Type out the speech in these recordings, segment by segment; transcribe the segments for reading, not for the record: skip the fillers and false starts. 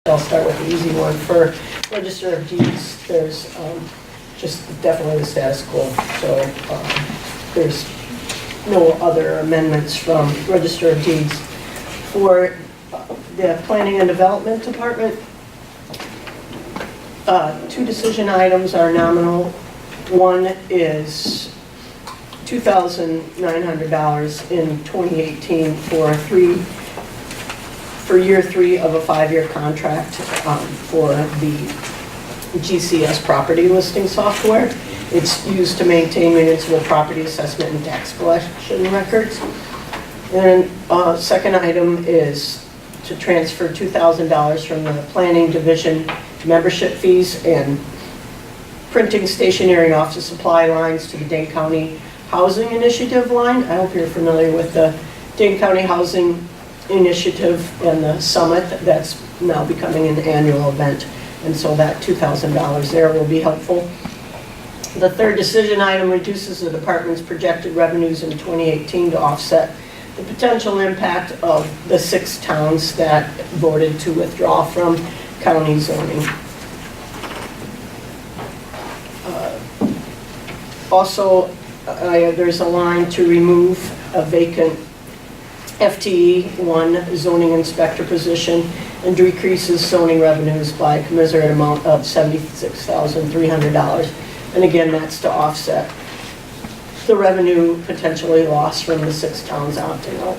I'll start with the easy one. For Register of Deeds, there's just definitely the status quo. So there's no other amendments from Register of Deeds. For the Planning and Development Department, two decision items are nominal. One is $2,900 in 2018 for year 3 of a 5-year contract for the GCS property listing software. It's used to maintain municipal property assessment and tax collection records. And second item is to transfer $2,000 from the Planning Division membership fees and printing stationery office supply lines to the Dane County Housing Initiative line. I hope you're familiar with the Dane County Housing Initiative and the summit that's now becoming an annual event. And so that $2,000 there will be helpful. The third decision item reduces the department's projected revenues in 2018 to offset the potential impact of the 6 towns that voted to withdraw from county zoning. Also, there's a line to remove a vacant FTE 1 zoning inspector position and decreases zoning revenues by a commensurate amount of $76,300. And again, that's to offset the revenue potentially lost from the 6 towns opting out.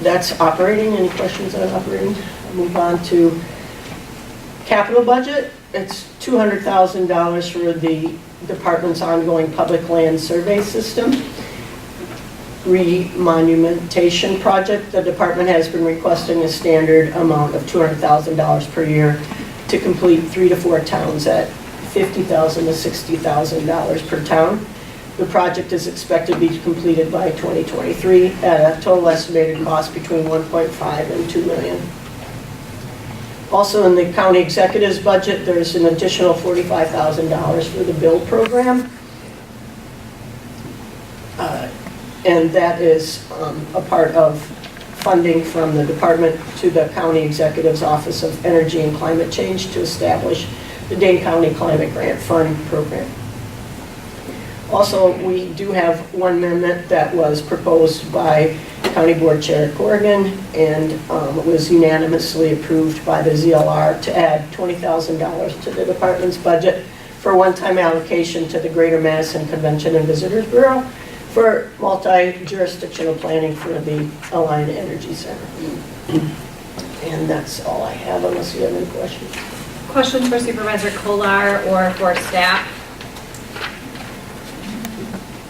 That's operating. Any questions on operating? I'll move on to capital budget. It's $200,000 for the department's ongoing public land survey system remonumentation project. The department has been requesting a standard amount of $200,000 per year to complete 3 to 4 towns at $50,000 to $60,000 per town. The project is expected to be completed by 2023 at a total estimated cost between $1.5 and $2 million. Also in the county executive's budget, there's an additional $45,000 for the build program. And that is a part of funding from the department to the county executive's Office of Energy and Climate Change to establish the Dane County Climate Grant Fund program. Also, we do have one amendment that was proposed by County Board Chair Corrigan and was unanimously approved by the ZLR to add $20,000 to the department's budget for one-time allocation to the Greater Madison Convention and Visitors Bureau for multi-jurisdictional planning for the Alliant Energy Center. And that's all I have, unless you have any questions. Questions for Supervisor Kolar or for staff?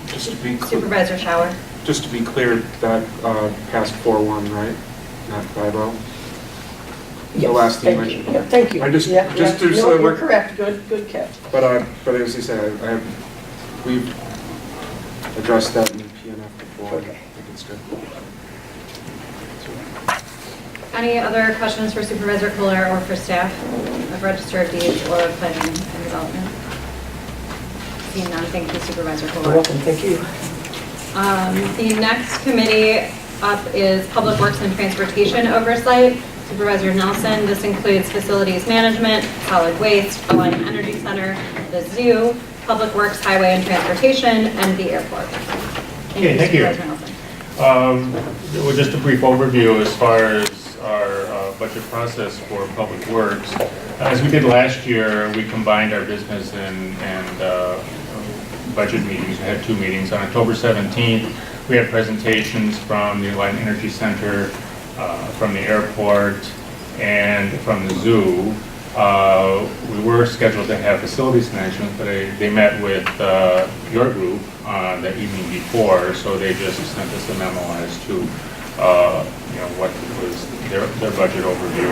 Just to be clear, Supervisor Shower. just to be clear, that passed 4-1, right? Not 5-0? Yes, The last thing you thank you. mentioned. Yeah, thank you. I just Yeah, to no, so you're we're correct. Good catch. But as you say, we've addressed that in the PNF before. Okay. I think it's good. Any other questions for Supervisor Kolar or for staff of Register of Deeds or Planning and Development? Seeing none, thank you, Supervisor You're Kolar. welcome. Thank you. The next committee up is Public Works and Transportation Oversight. Supervisor Nelson, this includes Facilities Management, Solid Waste, Alliant Energy Center, the Zoo, Public Works, Highway and Transportation, and the airport. Okay, thank you. Supervisor Nelson. Well, just a brief overview as far as our budget process for Public Works. As we did last year, we combined our business and budget meetings. We had 2 meetings. On October 17th, we had presentations from the Alliant Energy Center, from the airport, and from the zoo. We were scheduled to have facilities management, but they met with your group the evening before, so they just sent us a memo as to what was their budget overview.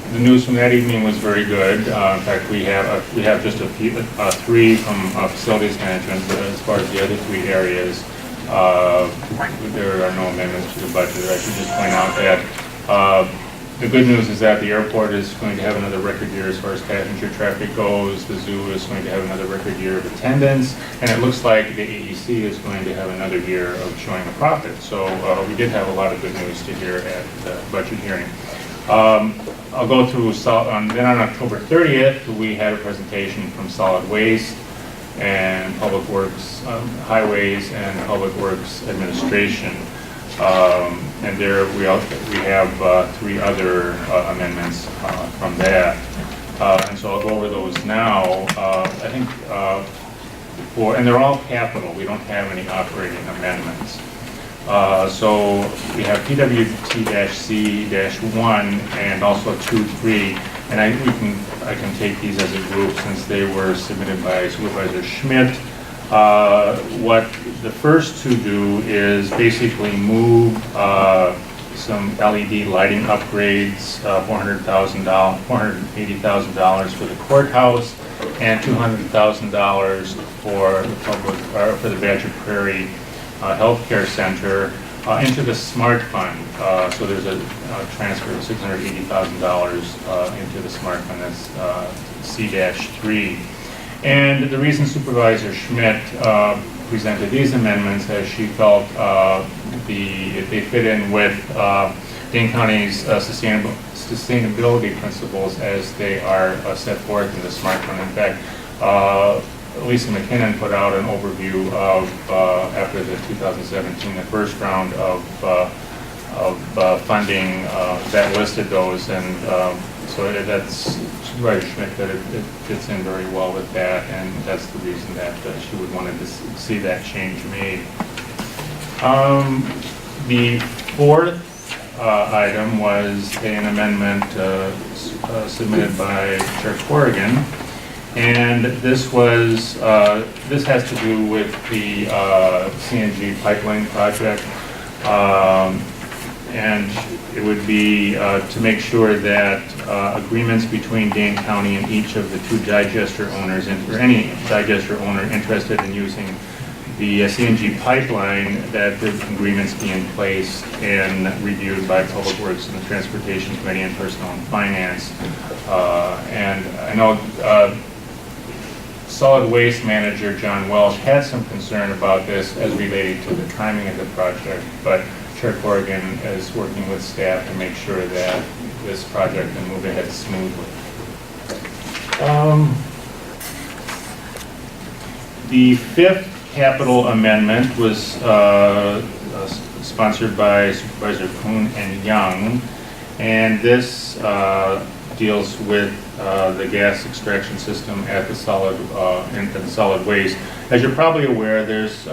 The news from that evening was very good. In fact, we have just 3 from facilities management, but as far as the other 3 areas, there are no amendments to the budget. I should just point out that the good news is that the airport is going to have another record year as far as passenger traffic goes. The zoo is going to have another record year of attendance, and it looks like the AEC is going to have another year of showing a profit. So we did have a lot of good news to hear at the budget hearing. I'll go through, then on October 30th, we had a presentation from Solid Waste and Public Works, Highways and Public Works Administration. And there we have 3 other amendments from that. And so I'll go over those now. I think and they're all capital. We don't have any operating amendments. So we have PWT-C-1 and also 2-3, and I can take these as a group since they were submitted by Supervisor Schmidt. What the first 2 do is basically move some LED lighting upgrades, $480,000 for the courthouse, and $200,000 for the for the Badger Prairie Healthcare Center into the SMART Fund. So there's a transfer of $680,000 into the SMART Fund. That's C-3. And the reason Supervisor Schmidt presented these amendments as she felt they fit in with Dane County's sustainability principles as they are set forth in the SMART Fund. In fact, Lisa McKinnon put out an overview of, after the 2017, the first round of funding that listed those, and so that's Supervisor Schmidt that it fits in very well with that, and that's the reason that she would want to see that change made. The fourth item was an amendment submitted by Chair Corrigan. And this has to do with the CNG pipeline project, and it would be to make sure that agreements between Dane County and each of the 2 digester owners, or any digester owner interested in using the CNG pipeline, that the agreements be in place and reviewed by Public Works and the Transportation Committee and Personnel and Finance. And I know Solid Waste Manager John Welsh had some concern about this as related to the timing of the project, but Chair Corrigan is working with staff to make sure that this project can move ahead smoothly. The 5th capital amendment was sponsored by Supervisor Kuhn and Young, and this deals with the gas extraction system at the solid waste. As you're probably aware, there's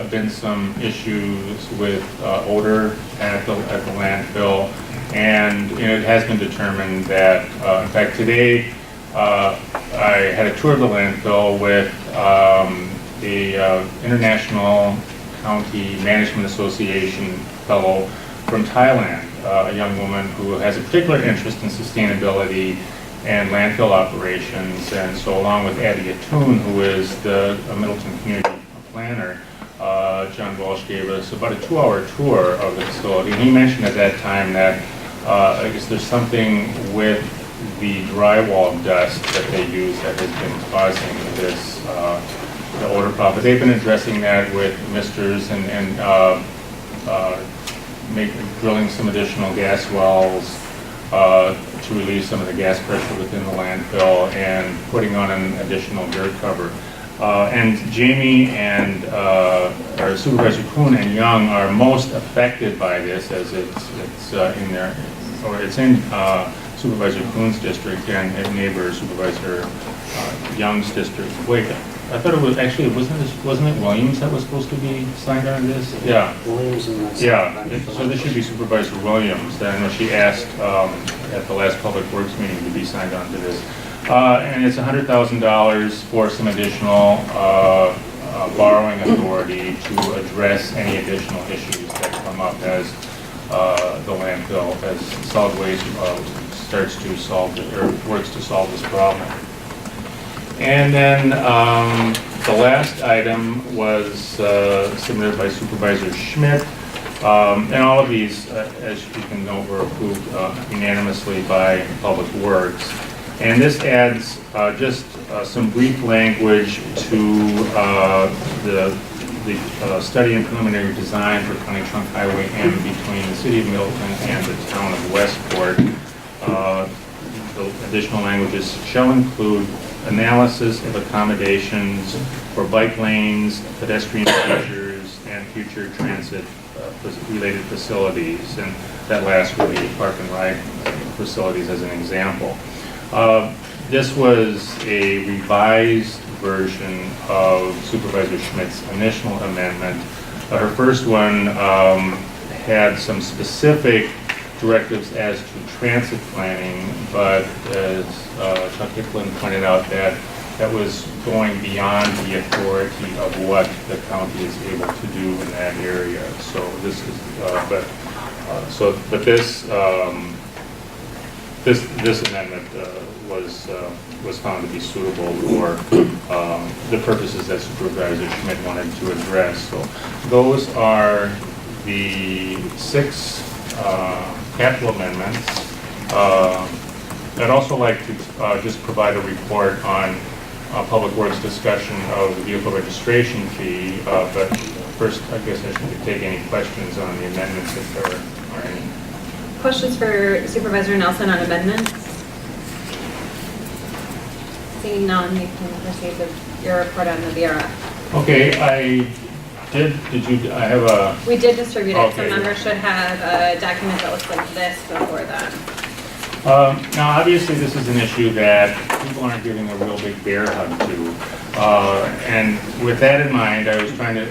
been some issues with odor at the landfill, and it has been determined that, in fact, today I had a tour of the landfill with the International County Management Association fellow from Thailand, a young woman who has a particular interest in sustainability and landfill operations. And so along with Abby Attoon, who is the Middleton Community Planner, John Walsh gave us about a 2-hour tour of the facility. And he mentioned at that time that I guess there's something with the drywall dust that they use that has been causing this the odor problem. But they've been addressing that with misters and drilling some additional gas wells to relieve some of the gas pressure within the landfill and putting on an additional dirt cover. And Jamie and our Supervisor Kuhn and Young are most affected by this, as it's in their, or it's in Supervisor Kuhn's district and neighbor Supervisor Young's district. Wait, I thought it was actually, wasn't it Williams that was supposed to be signed on this? Yeah. Williams and that's so this should be Supervisor Williams. I know she asked at the last Public Works meeting to be signed on to this. And it's $100,000 for some additional borrowing authority to address any additional issues that come up as the landfill, as solid waste starts to solve or works to solve this problem. And then the last item was submitted by Supervisor Schmidt. And all of these, as you can note, were approved unanimously by Public Works. And this adds just some brief language to the study and preliminary design for County Trunk Highway M between the City of Middleton and the Town of Westport. the additional languages shall include analysis of accommodations for bike lanes, pedestrian features, and future transit-related facilities. And that last would be park and ride facilities as an example. This was a revised version of Supervisor Schmidt's initial amendment. Her first one had some specific directives as to transit planning, but as Chuck Hicklin pointed out, that was going beyond the authority of what the county is able to do in that area. So this is, this amendment was found to be suitable for the purposes that Supervisor Schmidt wanted to address. So those are the 6 capital amendments. I'd also like to just provide a report on Public Works discussion of the vehicle registration fee, but first I guess I should take any questions on the amendments if there are any. Questions for Supervisor Nelson on amendments? Seeing none, you can proceed with your report on the VRF. Okay, I have a... We did distribute it, so Okay. members should have a document that looks like this before them. Now, obviously, this is an issue that people aren't giving a real big bear hug to. And with that in mind, I was trying to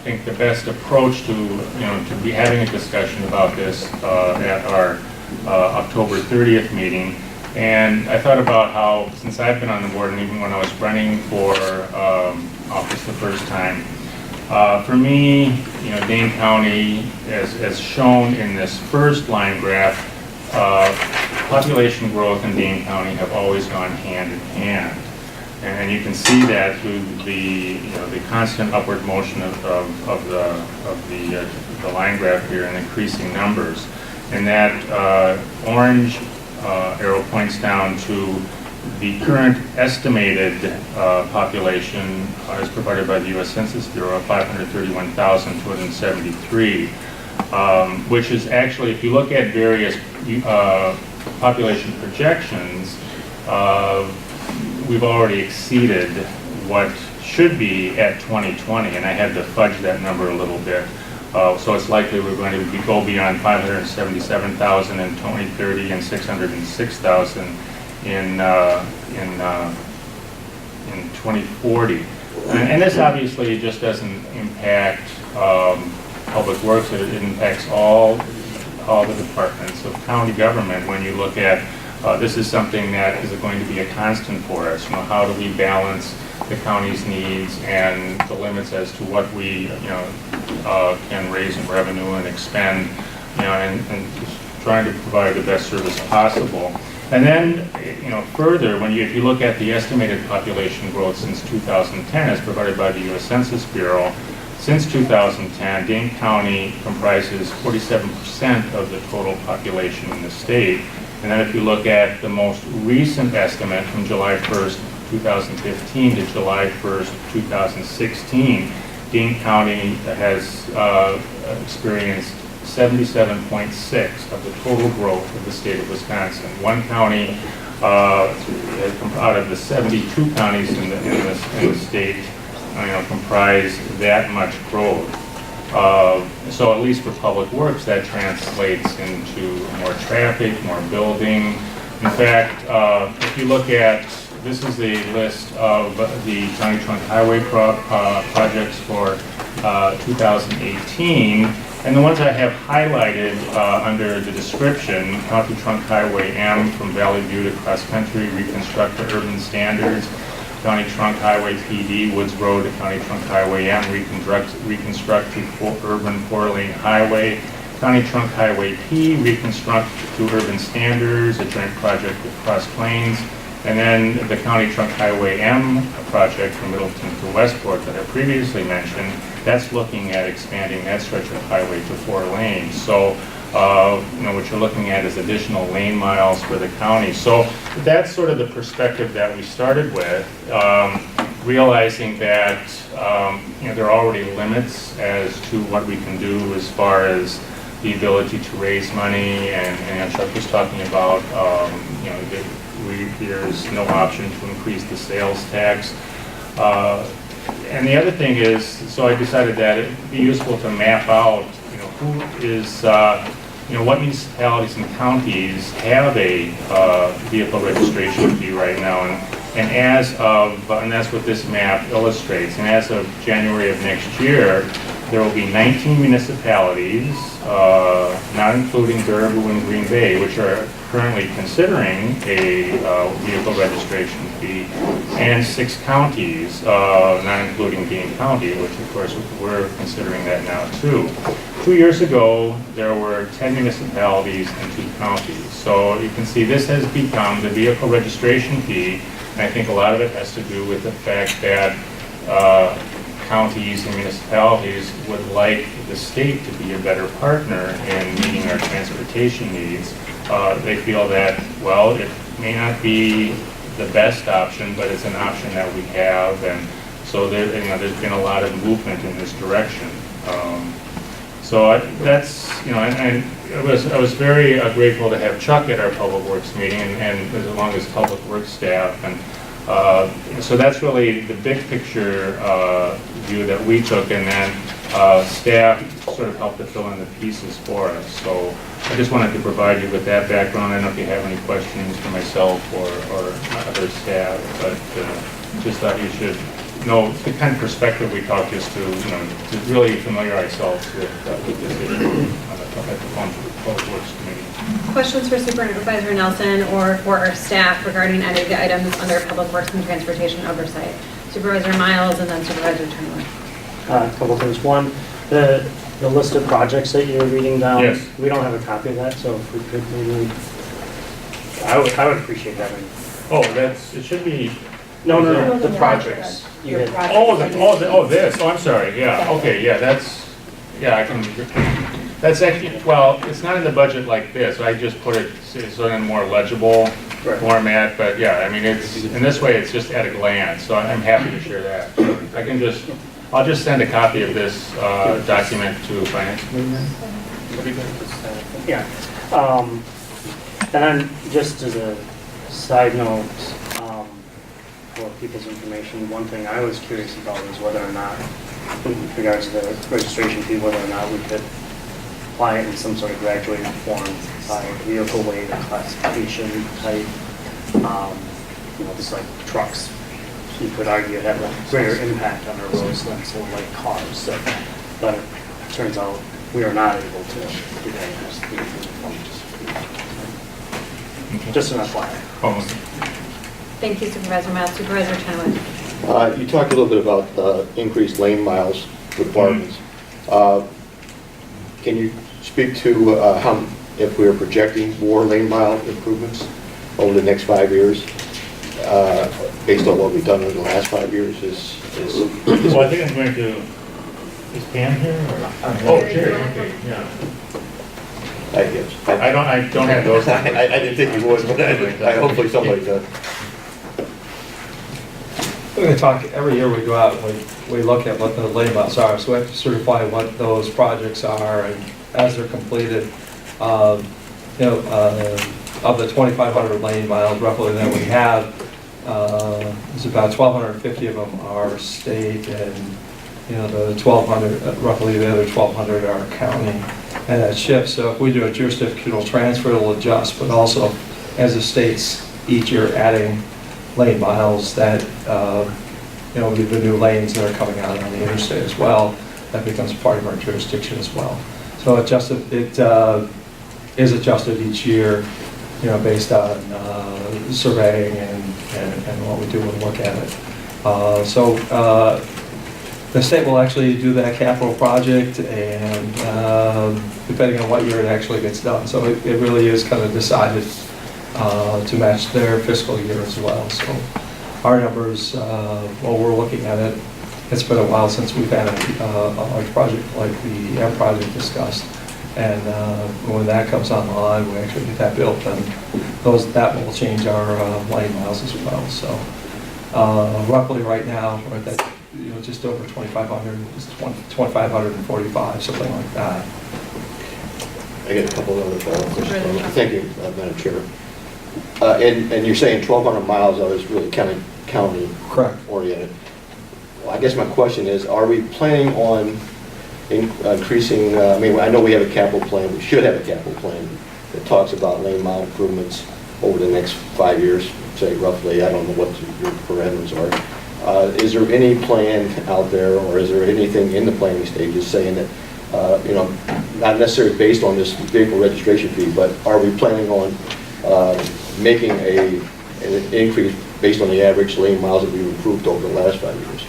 think the best approach to, to be having a discussion about this at our October 30th meeting. And I thought about how, since I've been on the board, and even when I was running for office the first time, for me, Dane County, as shown in this first line graph, population growth in Dane County have always gone hand in hand. And you can see that through the constant upward motion of the line graph here in increasing numbers. And that orange arrow points down to the current estimated population as provided by the U.S. Census Bureau of 531,273, which is actually, if you look at various population projections, we've already exceeded what should be at 2020, and I had to fudge that number a little bit. So it's likely we're going to go beyond 577,000 in 2030 and 606,000 in 2040. And this obviously just doesn't impact Public Works, it impacts all the departments of county government. When you look at, this is something that is going to be a constant for us. How do we balance the county's needs and the limits as to what we, can raise in revenue and expend, and just trying to provide the best service possible. And then, further, if you look at the estimated population growth since 2010 as provided by the U.S. Census Bureau, since 2010, Dane County comprises 47% of the total population in the state. And then if you look at the most recent estimate from July 1st, 2015 to July 1st, 2016, Dane County has experienced 77.6 of the total growth of the state of Wisconsin. One county out of the 72 counties in the state comprise that much growth. So at least for Public Works, that translates into more traffic, more building. In fact, if you look at, this is a list of the County Trunk Highway projects for 2018. And the ones I have highlighted under the description: County Trunk Highway M from Valley View to Cross Country, reconstruct to urban standards. County Trunk Highway PD, Woods Road to County Trunk Highway M, reconstruct to urban 4-lane highway. County Trunk Highway P, reconstruct to urban standards, a joint project with Cross Plains. And then the County Trunk Highway M project from Middleton to Westport that I previously mentioned, that's looking at expanding that stretch of highway to 4 lanes. So, what you're looking at is additional lane miles for the county. So that's sort of the perspective that we started with, realizing that, there are already limits as to what we can do as far as the ability to raise money, and Chuck was talking about, there's no option to increase the sales tax. And the other thing is, so I decided that it'd be useful to map out, who is, what municipalities and counties have a vehicle registration fee right now. And as of, and that's what this map illustrates, and as of January of next year, there will be 19 municipalities, not including Baraboo and Green Bay, which are currently considering a vehicle registration fee, and 6 counties, not including Dane County, which of course we're considering that now too. 2 years ago, there were 10 municipalities and 2 counties. So you can see this has become the vehicle registration fee, and I think a lot of it has to do with the fact that counties and municipalities would like the state to be a better partner in meeting our transportation needs. They feel that, well, it may not be the best option, but it's an option that we have, and so there's been a lot of movement in this direction. That's, and I was very grateful to have Chuck at our Public Works meeting, and along with Public Works staff, and so that's really the big picture view that we took, and then staff sort of helped to fill in the pieces for us. So I just wanted to provide you with that background. I don't know if you have any questions for myself or other staff, but just thought you should know the kind of perspective we talked just to really familiarize ourselves with this issue at the Public Works Committee. Questions for Supervisor Nelson or for our staff regarding any of the items under Public Works and Transportation Oversight? Supervisor Miles and then Supervisor Turner. A couple things. One, the list of projects that you're reading down. Yes. We don't have a copy of that, so if we could maybe, I would appreciate having. Oh, it should be. No, the projects. You had- This. Oh, I'm sorry. Yeah. Okay. Yeah. I can. That's actually, well, it's not in the budget like this. I just put it so in a more legible format. But yeah, I mean, it's in this way. It's just at a glance. So I'm happy to share that. I'll just send a copy of this document to Finance Committee. Yeah. And then just as a side note, for people's information, one thing I was curious about was whether or not, in regards to the registration fee, whether or not we could apply it in some sort of graduated form by vehicle weight or classification type, just like trucks. You could argue have a greater impact on our roads than say like cars, but it turns out we are not able to do that. Just an FYI. Thank you, Supervisor Miles. Supervisor Chenoweth. You talked a little bit about increased lane miles requirements. Can you speak to if we are projecting more lane mile improvements over the next 5 years, based on what we've done in the last 5 years? Well, I think I'm going to. Is Pam here? Oh, Jerry. Okay. Yeah. I don't have those. I didn't think you would, but I hopefully somebody does. We're going to talk, every year we go out and we look at what the lane miles are, so we have to certify what those projects are, and as they're completed, of the 2,500 lane miles roughly that we have, there's about 1,250 of them are state, and the 1,200, roughly the other 1,200 are county, and that shifts. So if we do a jurisdictional transfer, it'll adjust, but also as the states each year adding lane miles that, the new lanes that are coming out on the interstate as well, that becomes part of our jurisdiction as well. So it is adjusted each year, based on surveying and what we do when we look at it. The state will actually do that capital project, and depending on what year it actually gets done. So it really is kind of decided to match their fiscal year as well. So our numbers, while we're looking at it, it's been a while since we've had a large project like the M project discussed. And when that comes online, we actually get that built, and that will change our lane miles as well. So roughly right now, we're at that, just over 2,500, 2,545, something like that. I get a couple of other follow-up questions. Thank you, Madam Chair. And you're saying 1,200 miles of it is really county Correct. oriented. Well, I guess my question is, are we planning on increasing, I mean, I know we have a capital plan, we should have a capital plan that talks about lane mile improvements over the next 5 years, say roughly, I don't know what your parameters are. Is there any plan out there, or is there anything in the planning stages saying that, not necessarily based on this vehicle registration fee, but are we planning on making an increase based on the average lane miles that we've improved over the last 5 years?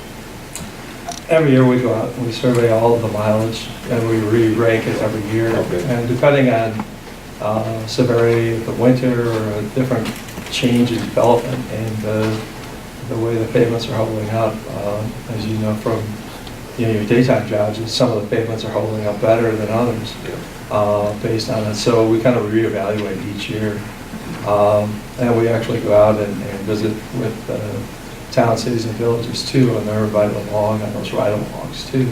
Every year we go out and we survey all of the mileage, and we re-rank it every year. Okay. And depending on severity of the winter or a different change in development and the way the pavements are holding up, as you know from your daytime jobs, some of the pavements are holding up better than others based on it. So we kind of reevaluate each year. And we actually go out and visit with towns, cities, and villages too, and they're right along on those ride-alongs too.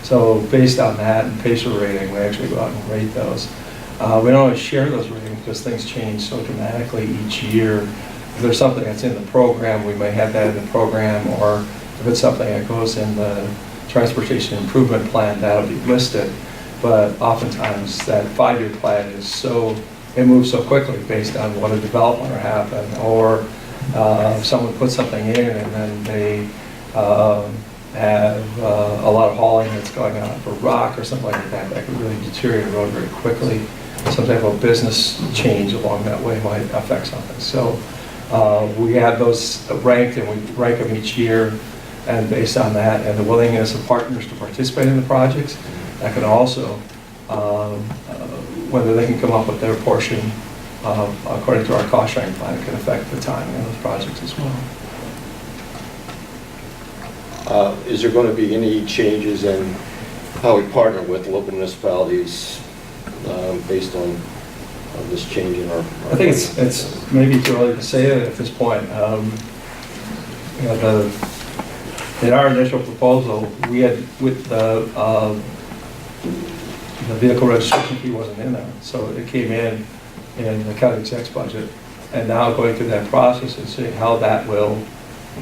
So based on that and pacer rating, we actually go out and rate those. We don't always share those ratings because things change so dramatically each year. If there's something that's in the program, we may have that in the program, or if it's something that goes in the transportation improvement plan, that'll be listed. But oftentimes that 5-year plan is it moves so quickly based on what a development or happen, or if someone puts something in and then they have a lot of hauling that's going on for rock or something like that, that could really deteriorate the road very quickly. Some type of business change along that way might affect something. So we have those ranked, and we rank them each year, and based on that and the willingness of partners to participate in the projects, that can also, whether they can come up with their portion according to our cost sharing plan, it can affect the timing of those projects as well. Is there going to be any changes in how we partner with local municipalities based on this change in our I think it's maybe too early to say it at this point. In our initial proposal, we had with the vehicle registration fee wasn't in there, so it came in the county exec's budget. And now going through that process and seeing how that will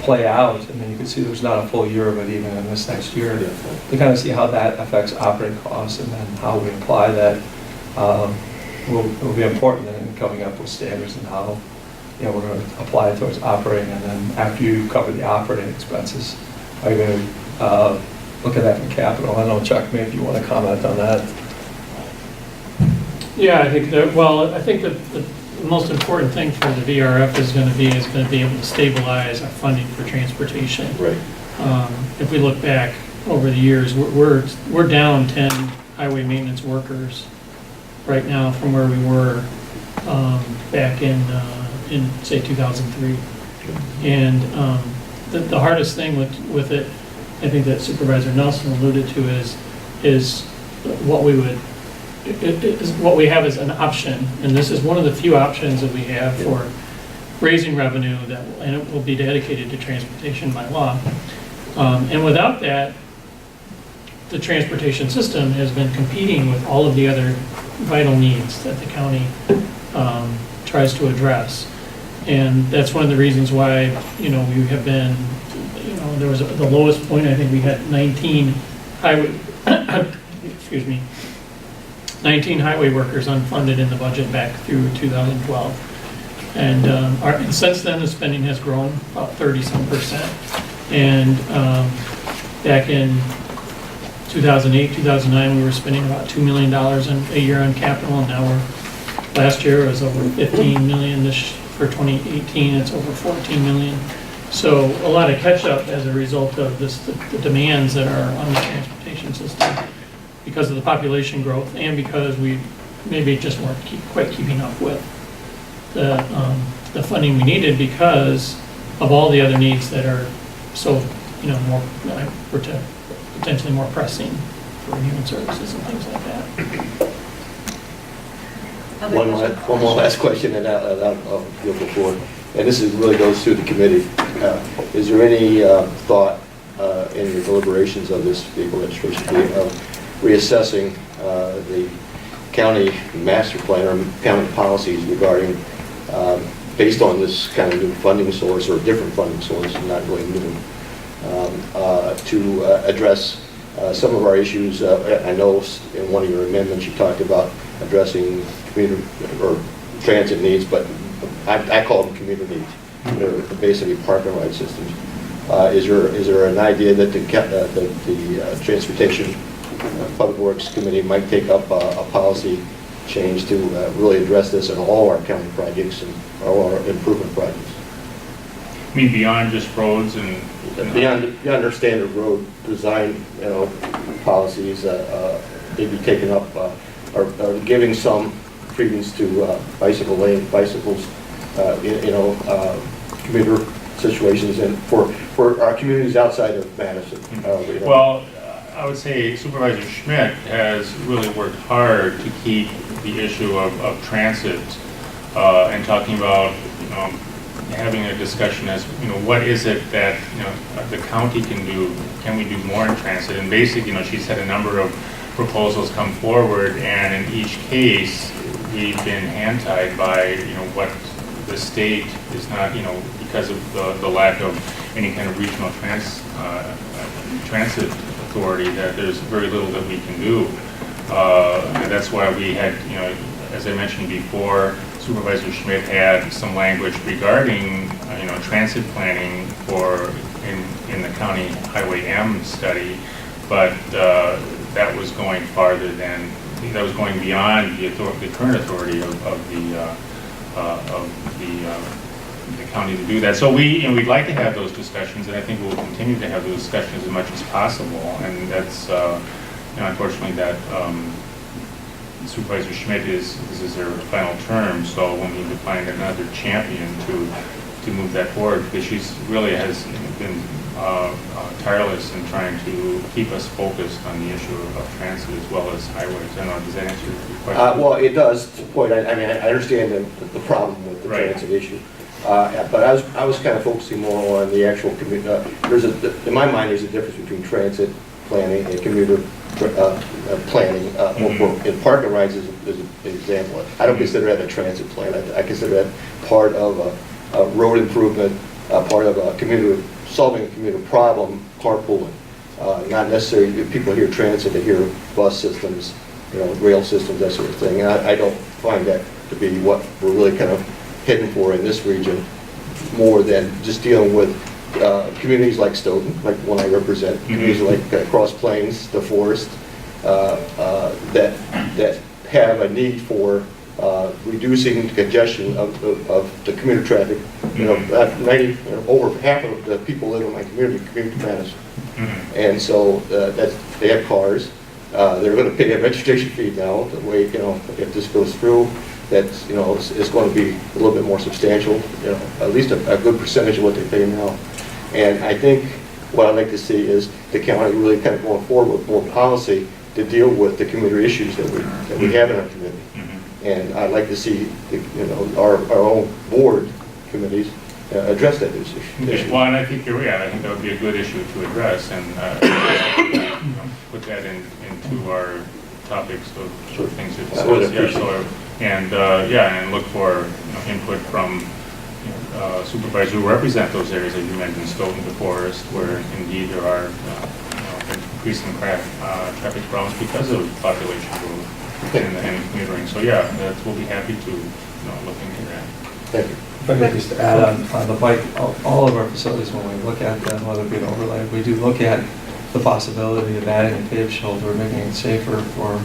play out, and then you can see there's not a full year of it even in this next year, to kind of see how that affects operating costs, and then how we apply that will be important in coming up with standards and how we're going to apply it towards operating. And then after you cover the operating expenses, are you going to look at that in capital? I don't know, Chuck, maybe you want to comment on that. Yeah, I think that the most important thing for the VRF is going to be able to stabilize our funding for transportation. Right. If we look back over the years, we're down 10 highway maintenance workers right now from where we were back in say 2003. And the hardest thing with it, I think that Supervisor Nelson alluded to, is what we have as an option, and this is one of the few options that we have for raising revenue and it will be dedicated to transportation by law. And without that, the transportation system has been competing with all of the other vital needs that the county tries to address. And that's one of the reasons why, we have been, there was the lowest point, I think we had 19 highway, 19 highway workers unfunded in the budget back through 2012. And since then, the spending has grown about 30-some%. And back in 2008, 2009, we were spending about $2 million a year on capital, and now last year it was over $15 million. For 2018, it's over $14 million. So a lot of catch-up as a result of the demands that are on the transportation system because of the population growth, and because we maybe just weren't quite keeping up with the funding we needed because of all the other needs that are so more potentially more pressing for human services and things like that. One more last question, and I'll give the floor. And this really goes to the committee. Is there any thought in your deliberations of this vehicle registration fee of reassessing the county master plan or county policies regarding based on this kind of new funding source or different funding source, not really new, to address some of our issues. I know in one of your amendments you talked about addressing commuter or transit needs, but I call them commuter needs. They're basically park and ride systems. Is there an idea that the Transportation Public Works Committee might take up a policy change to really address this in all our county projects and all our improvement projects? I mean, beyond just roads and... Beyond our standard road design, policies, maybe taking up or giving some credence to bicycle lane, bicycles, commuter situations, and for our communities outside of Madison. Well, I would say Supervisor Schmidt has really worked hard to keep the issue of transit and talking about, having a discussion as, what is it that, the county can do? Can we do more in transit? And basically, she's had a number of proposals come forward, and in each case, we've been hand-tied by, what the state is not, because of the lack of any kind of regional transit authority, that there's very little that we can do. And that's why we had, as I mentioned before, Supervisor Schmidt had some language regarding, transit planning in the county Highway M study, but that was going farther than, that was going beyond the current authority of the county to do that. So we'd like to have those discussions, and I think we'll continue to have those discussions as much as possible. And that's, unfortunately, that Supervisor Schmidt this is their final term, so we'll need to find another champion to move that forward, because she's really has been tireless in trying to keep us focused on the issue of transit as well as highways. I don't know, does that answer your question? Well, it does, to the point. I understand the problem with the transit issue. But I was kind of focusing more on the actual community. In my mind, there's a difference between transit planning and commuter planning. In park and rides is an example. I don't consider that a transit plan. I consider that part of a road improvement, part of solving a commuter problem, carpooling. Not necessarily people hear transit, they hear bus systems, rail systems, that sort of thing. And I don't find that to be what we're really kind of heading for in this region, more than just dealing with communities like Stoughton, like the one I represent, communities like Cross Plains, the Forest, that have a need for reducing congestion of the commuter traffic. Over half of the people live in my community commute to Madison, and so they have cars. They're going to pay a registration fee now. The way if this goes through, that's it's going to be a little bit more substantial. At least a good percentage of what they pay now. And I think what I'd like to see is the county really kind of going forward with more policy to deal with the commuter issues that we have in our community. And I'd like to see our own board committees address that issue. Well, and I think I think that would be a good issue to address, and put that into our topics of things to discuss. And look for input from supervisors who represent those areas, as you mentioned, Stoughton, the Forest, where indeed there are increasing traffic problems because of population growth and commutering. So we'll be happy to look into that. Thank you. If I could just add on the bike, all of our facilities, when we look at them, whether it be an overlay, we do look at the possibility of adding a paved shoulder, making it safer for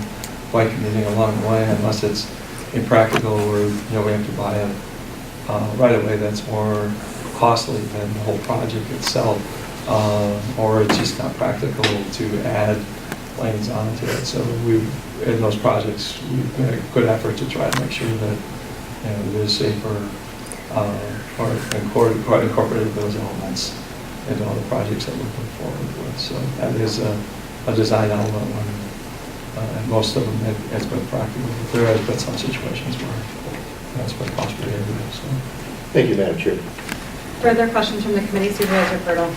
bike commuting along the way, unless it's impractical or we have to buy a right away that's more costly than the whole project itself, or it's just not practical to add lanes onto it. So in those projects, we've made a good effort to try to make sure that it is safer, or incorporated those elements into all the projects that we're moving forward with. So that is a design element and most of them it's been practical. There has been some situations where it's been cost prohibitive. So. Thank you, Madam Chair. Further questions from the committee? Supervisor Bertle.